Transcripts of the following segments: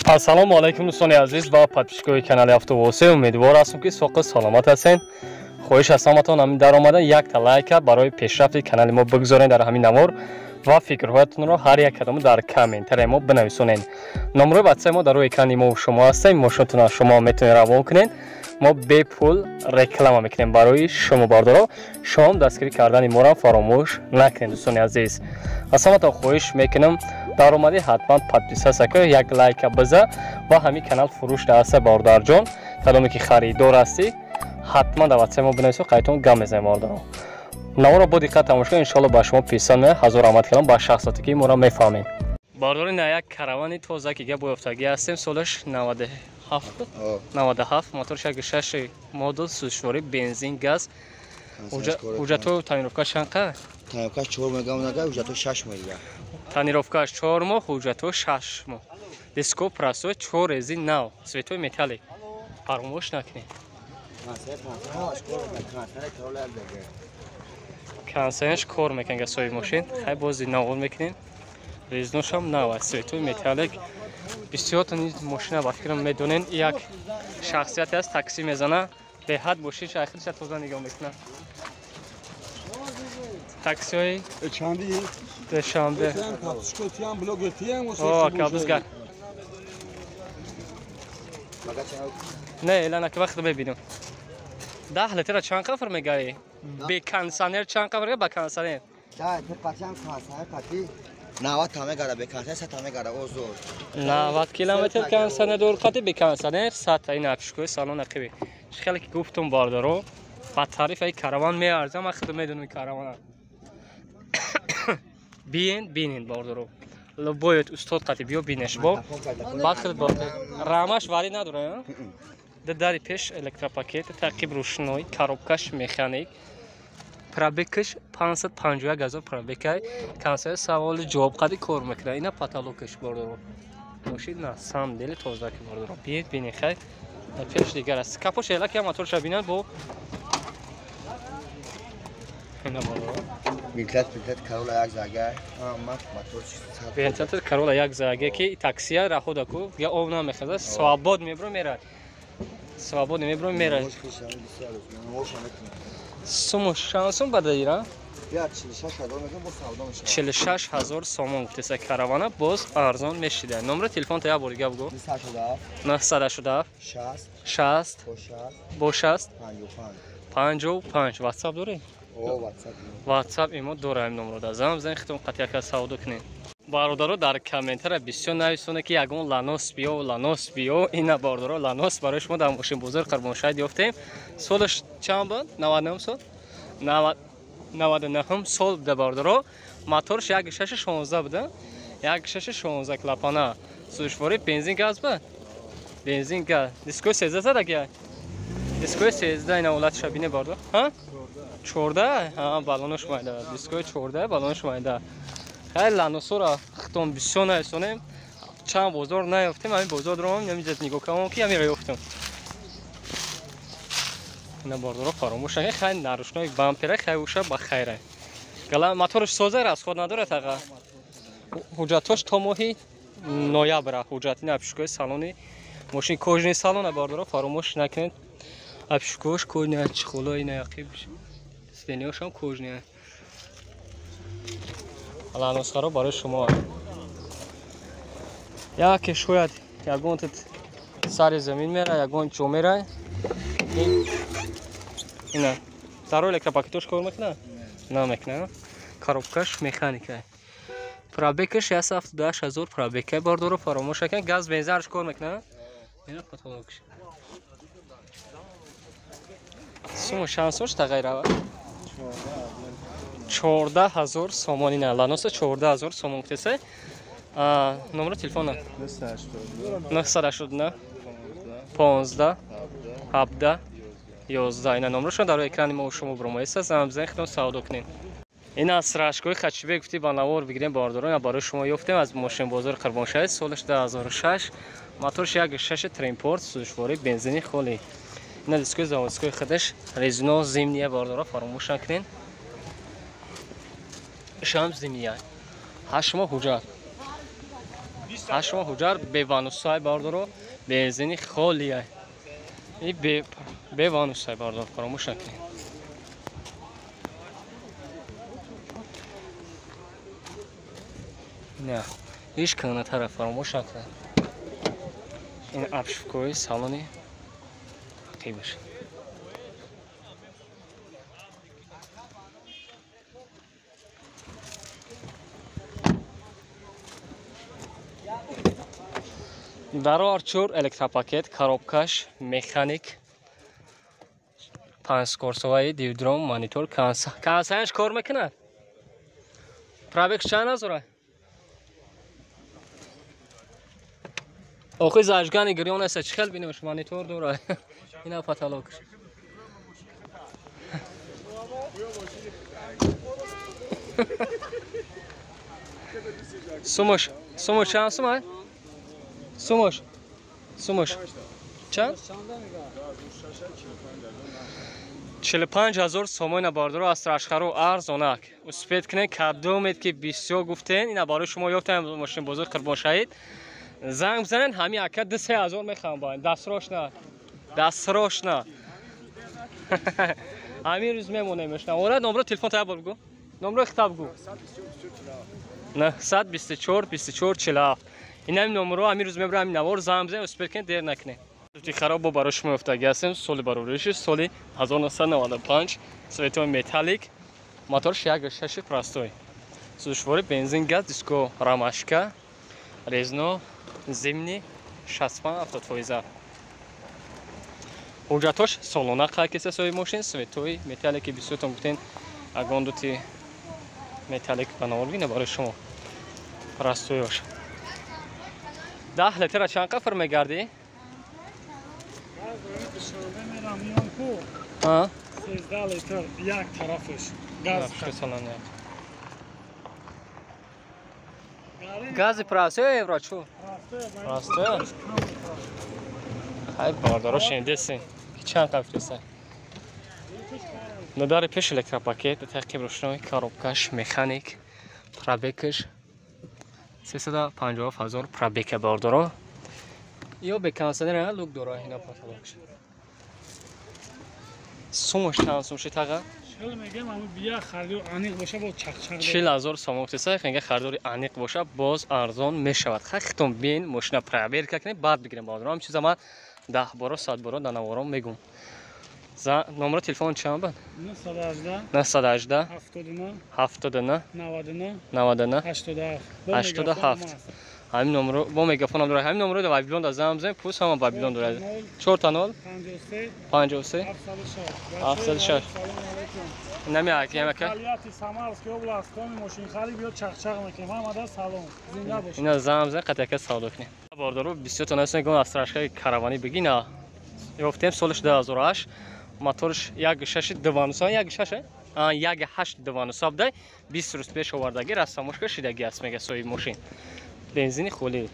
Ассалому алайкум дӯстони азиз ва подписчикои канали Автовосе. Умедвор ҳастам ки соҳиқи саломат ҳастед. хоҳиш аз ҳаматон ҳамин дар омада якта лайка барои пешрафти канали мо бигзоред дар ҳамин намор ва фикрҳоятонро ҳар як кадому дар комментарияи мо бинависонед. номерои ватсаи мо дар рӯи экрани мо шумо ҳастем. мошинатонро шумо метавонед равон кунед. мо бепул реклама мекунем барои шумо бардоро. шумо дастгирӣ кардани моро фаромӯш накунед дӯстони азиз. аз ҳаматон хоҳиш мекунам дар омади ҳатман подписаса ки як лайка биза ва ҳамин канал фурӯш дааста бордарҷон. кадоме ки харидор ҳастӣ ҳатман дар ватсаи мо бинависо қайтон гам мезанем бордаро. наморо бо диққат тамошо кунед. иншоалло ба шумо писанд меояд. ҳазор раҳмат кардам ба шахсоте ки моро мефаҳмед. бардори на як каравани тоза ки га боёфтагӣ ҳастем. солаш 97 мотор 6 модел сӯзшворӣ бензин газ. ҳуҷҷатҳои таъмировкаш чанқа? Таъмировкаш 4 моҳ мегамонага, ҳуҷҷатҳо 6 моҳ дига. Таъмировкаш 4 моҳ, ҳуҷҷатҳо 6 моҳ. Диско прасои 4 рези нав, светои металлик. Фаромӯш накунед. Кансераш кор мекунад га соҳиби мошин. Хай бози навор мекунем. Резнош ҳам нав аст, светои металлик. бисёртон ин мошина ба фикрам медонен як шахсияте аст, такси мезана. Беҳад бошид шайхиша тоза нигоҳ мекунад. Таксиҳои душанбе. О, кабзгар. Не, элана ки вақт бебинем. 10 литр чанд қафр мегаи? Бе кондиционер чанд қафр ба кондиционер? Да, те пачам кондиционер пати 90 та мегара бе кондиционер 100 та мегара озор. 90 километр кондиционер дор қати бе кондиционер 100 та ин апшкои салон ақиби. خیلی که گفتم باردارو با تعریف ای کاروان میارزم من خودم میدونم کاروان بینین باردارو باید استاد قطعی بیا بینش با خیلی باته رامش ولی نداره داری پیش الکتروپاکت تعقیب روشنایی کاروبکش مکانیک پرابکش 550 گازو پرابکای کانسر سوال جواب قدی کار میکنه اینا پاتالوکش باردارو ماشین نه سام دل تازه که باردارو بینین خیلی پیش دیگر است. کاپوش ایلا که موتور شبینن با اینا بالا. وینتلت کارولا یک زاگه. موتور چیست؟ وینتلت کارولا یک زاگه که تاکسیه راه خود کو یا اون نام میخواد. سوابود میبرم میره. سوابود میبرم میره. سومش شانسون بده ایران. 46000 сомон гуфтеса каравана боз арзон мешида. номери телефон та як бор дига бигӯ. 987 60 60 55. ватсап дорем? ватсап имо дорем. номеро дазам зан хитон қат яка савдо кунем. бародаро дар комментара бисёр нависонед ки ягон ланос биё ина бародаро ланос барои шумо дар мошин бозор қарбоншаҳид ёфтем. солаш чанд буд? 99 сол? 99 сол буда бародаро. моторш 1.616 буда. 1.616 клапана сӯзшворӣ бензин газ буд. бензин газ. дискои 13 дага. дискои 13 ина ҳолати шабине бародаро. Ҳа? 14? Ҳа, балонош майда. дискои 14 балонош майда. خیلی لانوسورا ختم بسیار نیستونیم چند بازار نیافتیم همین بازار رو هم نمی‌ذات نگاه کنم که همین رو یافتم اینا باردارا فراموش نکنید خیلی نروشنای بامپر خیلی وشه بخیره گلا موتورش سازه راست خود نداره تاقا حجتاش تا ماهی نویبره حجتی نپشکوی سالونی ماشین کوژنی سالونه باردارا فراموش نکنید اپشکوش کوژنی چخولای نیاقی استنیاش هم کوژنی لانوسخاро барои шумо яке шояд ягон тут сари замин мера ягон чо мера ина дарои электропакетош кор мекунад намекунад коробкаш механика пробекаш 178000 пробека бардоро фаромӯш накунед газ бензинаш кор мекунад ина потолокш сумо шансош тағайра 14000 сомон ина ланоса 14000 сомон гуфтеса. номери телефона 989 15 17 11 ина номерашон дар экрани мо шумо бромоиста замзан хитон савдо кунем. ина срашкои хачибек гуфти ба навор бигирем бардорон барои шумо ёфтем аз мошин бозори қарбоншаҳид солаш 2006 моторш 1.6 тримпорт сӯзшворӣ бензини холӣ ина дискои заводскои худаш резино зимния бардора фаромӯш накунед شام زمینی 8 ماه حجت 8 ماه حجر به وانوسای باردارو بنزینی خالیه این به وانوسای باردار فراموش نکنید نه هیچ کنه طرف فراموش نکنید این ابشفکوی سالونی قیمش در آرچور الکتروپاکت کاروبکاش مکانیک 5 کورسوهای دیودروم مانیتور کانسانش کار میکنه پرابکس چند هزاره آخوی زاجگانی گریون است چخل بینیمش مانیتور دوره اینا پاتالوکش سومش چند سومه سومش چند 45,000 سومون باردار استراشخرو ارزونک اسپید کنه کدومید که بسیار گفتین اینا برای شما یافتم ماشین بزرگ قربان شهید زنگ بزنن همین اکد 3,000 میخوام باید دستروش نه همین روز میمونه میشنم اورد نمره تلفن تا بگو نمره خطاب گو 924 24 47 این همین نمره همین روز میبرم همین نوار زنگ بزنن اسپید کنه دیر نکنه خراب با برای شما افتاده هستیم سال برورش سال 1995 سویتون متالیک موتورش 1.6 پراستوی سوشواری بنزین گاز دیسکو راماشکا رزنو زمینی 65 автофойза ҳуҷҷатош солона қайкиса соҳиби мошин светои металлики бисёртон гуфтен агондути металлик банаварвина барои шумо растоёш 10 литра чанд қафр мегардӣ 13 литр як тарафаш газ гази прасои евро чу растоя хай бардоро шендесин чанд қафриса нодари пеш электропакет тақиб рӯшнои коробкаш механик пробекаш 350,000 пробека бардоро ё бекансадера лук дора ина паталокш сумош чанд сумши тага 40,000 сом гуфтеса хенга хардори аниқ боша боз арзон мешавад хахтон бин мошина проверка кунед баъд бигирем бардоро ҳам чиза ман 10 боро 100 боро дар наворон мегум номер телефон чанд бад 918 79 99 87 همین نمره با میگافونم داره همین نمره دو بیلون دازم زن پوس هم با بیلون داره 4 تا 0 53 706 نمیاد که مکه اینا زن قطعه سودا کنه باردارو 20 تا نسن گون استراشکای کاروانی بگینا گفتم سالش 2008 موتورش 1.6 دوانوسان 1.6 1.8 دوانوساب ده 20 روز پیش آوردگی رسامش کشیدگی است میگه سوی ماشین بنزینی خولی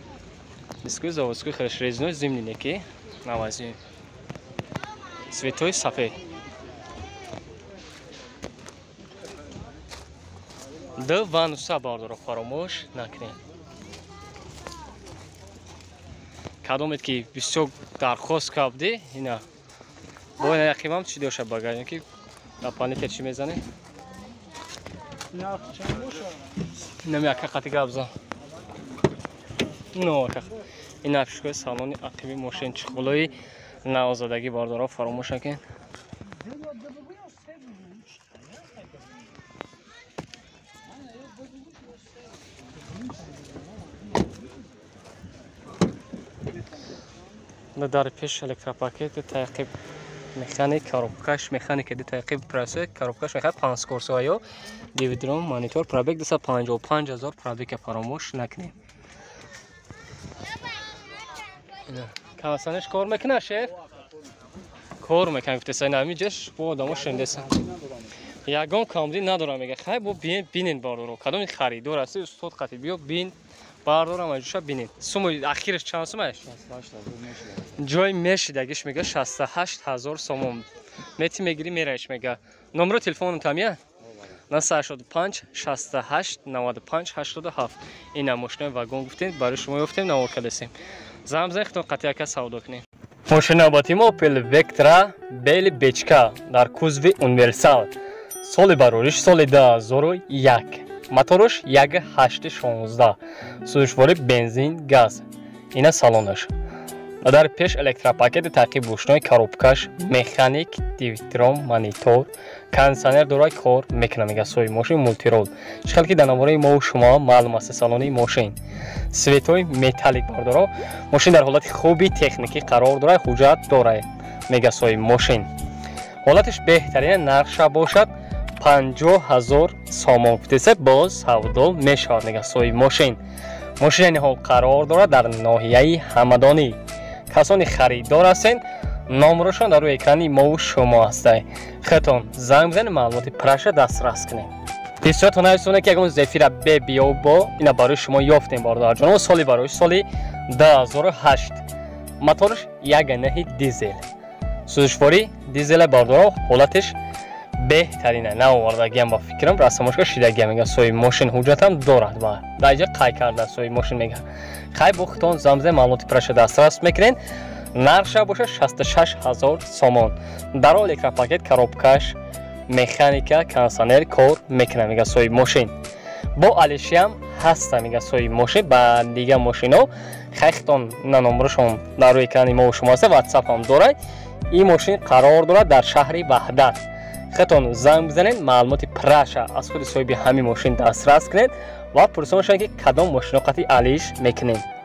دیسکوی заводской хорошо резной зимний ки навази цветой сафед да вануса бардоро фаромӯш накунед кадомед ки бисёр дархост кардӣ ина бо яқимам чӣ доша багардем ки апанете чӣ мезанед намяка қати габзан Ну, این افشگاه سالن عقبی ماشین چخولوی نوازادگی باردارا فراموش نکن در پیش الکتروپاکت تعقیب مکانیک کاروبکاش مکانیک دی تعقیب پراسه کاروبکاش میخواد 5 کورسوهای دیویدروم مانیتور پرابک 255,000 پرابک فراموش نکنید کامسانش کار میکنه شف کار میکنه گفته سای نمیجش با آدمو شندسن یگان کامری ندارم میگه خیلی با بینین باردارو کدوم خریدار هستی استاد قطعی بیا بین باردارم اجوشا بینین سوم اخیرش چند سومش جای میشیدگیش میگه 68,000 سوم متی میگیری میرهش میگه نمره تلفنم تامیه 085 68 95 87 این ماشین واگن گفتیم برای شما گفتیم نوار کردیم زمزه خودتون قطعه که سودا کنیم ماشین آباتی ما اوپل وکترا بیل بیچکا در کوزوی اونیورسال سال باروریش سال 2001 موتورش 1.816 سوزشوار بنزین گاز اینا سالونش و در پیش الکتروپاکت تعقیب روشنای کاروبکاش مکانیک دیویترام مانیتور کانسانر دارای کار میکنه میگه سوی ماشین مولتی رول شکل که دنواره ما و شما معلوم است سالونی ماشین سویتوی متالیک بارداره ماشین در حالت خوبی تکنیکی قرار داره حجت داره میگه سوی ماشین حالتش بهترین نقشه باشد 50,000 سامان فتیسه باز سودا میشود میگه سوی ماشین ماشین این حال قرار داره در ناحیه همدانی کسانی خریدار هستند نامرشان در روی اکرانی ما و شما هسته خطان زنگ بزنید معلومات پرش دسترس کنید بسیار تونستونه که اگه اون زفیر بیا با اینا برای شما یافتیم باردار جان و سالی برای سالی 2008 موتورش یک نه دیزل سوزشواری دیزل باردار حالتش بهترینه نه آوردگی با فکرم رسمش که شیدگی میگه سوی ماشین حجت هم دارد و در اینجا قای کرده سوی ماشین میگه قای بختان زمزه معلومات پرش دسترس میکنین نرشه باشه 66,000 سامان در الکتروپاکت کاروبکاش مکانیکا کانسانر کار میکنه میگه سوی ماشین با الشی هم هسته میگه سوی ماشین با دیگه ماشین ها خیختان نمبرشون در روی اکران ما و شما هست واتساپ هم داره این ماشین قرار داره در شهر وحدت خطون زنگ بزنید معلومات پرش از خود صاحب همین ماشین دسترس کنید و پرسیدن که کدام ماشین قطعی علیش میکنید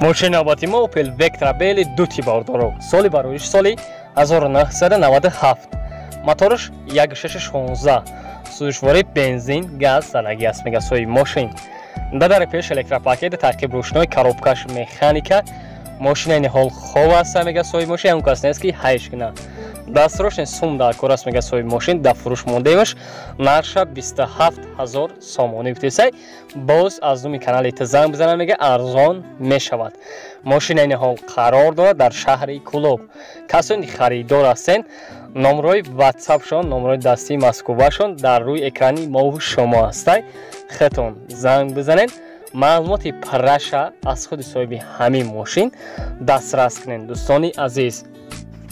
ماشین آباتی ما اوپل وکترا بیل دو تی بارداره سالی باروریش سالی 1997 موتورش 1.616 سوزشواری بنزین گاز زدگی است میگه سوی ماشین در پیش الکتروپاکت ترکیب روشنای کاروبکاش مکانیکا ماشین این حال خوب است میگه سوی ماشین اون کس نیست که هیچ کنه دستروش سوم در کار است میگه سوی ماشین در فروش موندهش نرشه 27,000 سامانی بتیسه باز از دومی کانال اتزام بزنه میگه ارزان میشود ماشین این حال قرار داره در شهر کلوب کسانی خریدار هستند نمره واتساپ شون نمره دستی مسکوبه شون در روی اکرانی ما و شما هسته خطون زنگ بزنین معلومات پرش از خود صاحب همین ماشین دسترس کنین دوستانی عزیز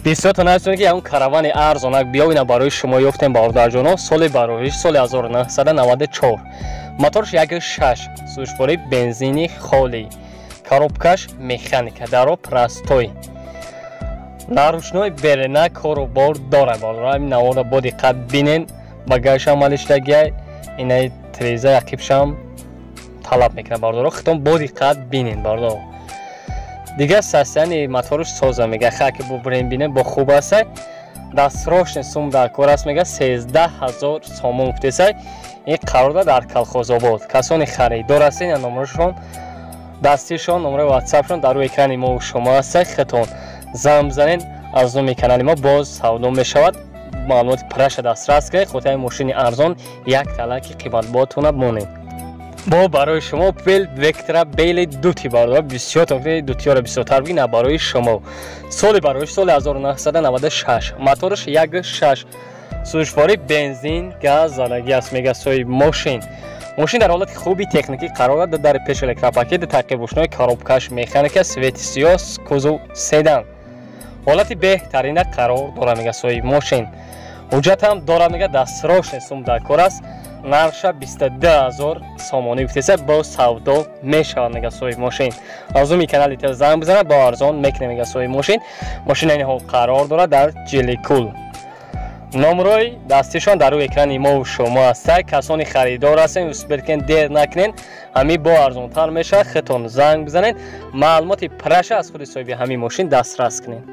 بسیار تونستونه که اون کاروان ارزانک بیاوینه برای شما یافتیم باردار جانو سال باروریش سال 1994 موتورش 1.6 سوزشواری بنزینی خالی کاروبکاش مکانیکا درو پرستوی نروشنای برنه کاروبار داره باردار همین نوارد با دقت بینین بگاش عملشتگی اینه تریزه یکیبشم طلب میکنه باردار خطون با دقت بینین باردار دیگه ساسیانی موتورش سازه میگه خاک بو برین بینه با خوب است دستروش سوم در کار است میگه 13,000 سامان فتیسه این قرار در کلخوز آباد کسانی خریدار هستین یا نمرشون دستیشون نمره واتساپشون در روی اکران ما و شما هست خطون زنگ بزنین از نومی کانال ما باز سودا میشود معلومات پرش دسترس کنید خودتای ماشین ارزان یک تلک قیمت باتونه بمونید با برای شما اوپل وکترا بیل دو تی باردار بسیار تاکتی دو تی را بسیار تر بگیرن برای شما سال برایش سال 1996 موتورش 1.6 سوزشواری بنزین گاز زدگی است میگه سوی ماشین در حالت خوبی تکنیکی قرار داده در پیش الکتروپاکت تعقیب روشنای کاروبکاش مکانیکا سویت سیاس کوزو سیدان حالت بهترین قرار داره میگه سوی ماشین حجت هم داره میگه دستروش سوم در کار است نرشه 22,000 سامانی بتیسه با سودا میشه میگه سوی ماشین از اون کانال تلزام بزنه با ارزان میکنه میگه سوی ماشین این حال قرار داره در جلیکول نمره دستیشان در روی اکران ما و شما هسته کسانی خریدار هستین اسپرکن دیر نکنین همین با ارزان تر میشه خطون زنگ بزنین معلومات پرش از خود صاحب همین ماشین دسترس کنین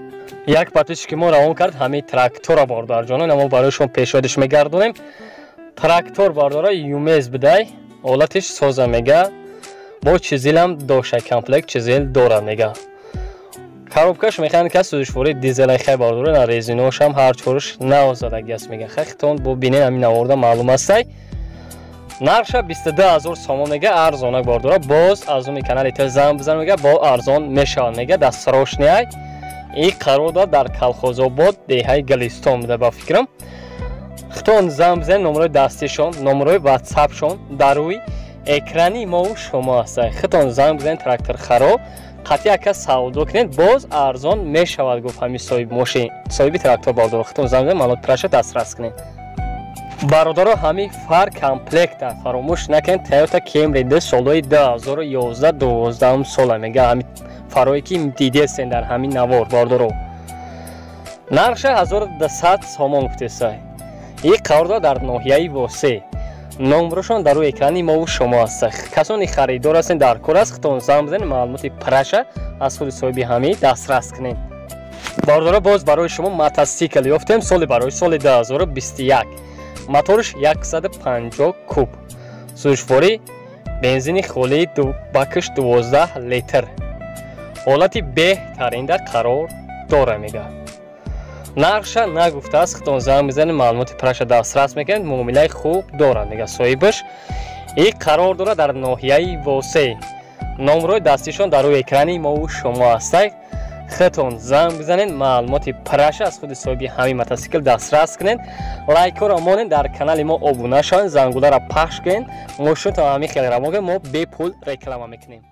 یک پاتیش که ما روان کرد همین تراکتور باردار جانو ما برایشون پیشادش میگردونیم تراکتور بارداره یومز بده حالتش سازه میگه با چیزیل هم داشته کمپلکت چیزیل داره میگه کاروبکاش مکانیکا سوزشواری دیزل خیلی بارداره نه رزینوش هم هر چورش نوازدگی است میگه خیختون با بینین همین آورده معلوم است نرشه 22,000 سامان میگه ارزانک بارداره باز از اون کانال تلزام بزن میگه با ارزان میشه میگه دست روشنی این قرار داد در کلخوز آباد دهه گلیستان بوده با فکرم хитон зам бизанед номерои дастишон, номерои ватсапшон дар рӯи экрани мову шумо ҳастад. хитон зам бизанед тракторхаро қатъи ака савдо кунед, боз арзон мешавад гуфт ҳамин соҳиби машин, соҳиби трактор бардор. хитон зам бизанед маълумоти праша дастрас кунед. бародаро ҳамин фар комплекта фаромӯш накунед. Toyota Camry д солҳои 2011-12 сола мега ҳамин фарое ки дидестен дар ҳамин навор бародаро. нарша 1200 сомон гуфтесай. ин қарордор дар ноҳияи восе. номерошон дар рӯи экрани мову шумо ҳастад. касони харидор ҳастен дар кор аст, хитон зам бизанед маълумоти праша аз худи соҳиби ҳамин дастрас кунед. бародаро боз барои шумо мотосикл ёфтем барои соли 2021. моториш 150 куб, сӯзишворӣ бензини холии бакиш 12 литр, ҳолати беҳтаринда қарор дора мега. нарша нагуфтааст, хитон зам бизанед маълумоти праша дастрас мекунед, муомилаи хуб дорад мега соҳибаш. ин қарор дорад дар ноҳияи восе. номерои дастишон дар рӯи экрани мову шумо ҳастад. хитон зам бизанед маълумоти праша аз худи соҳиби ҳамин мотосикл дастрас кунед. лайкҳоро монед, дар канали мо обуна шавед, зангуларо пахш кунед. мошинатон ҳамин хеле равон, мо бепул реклама мекунем.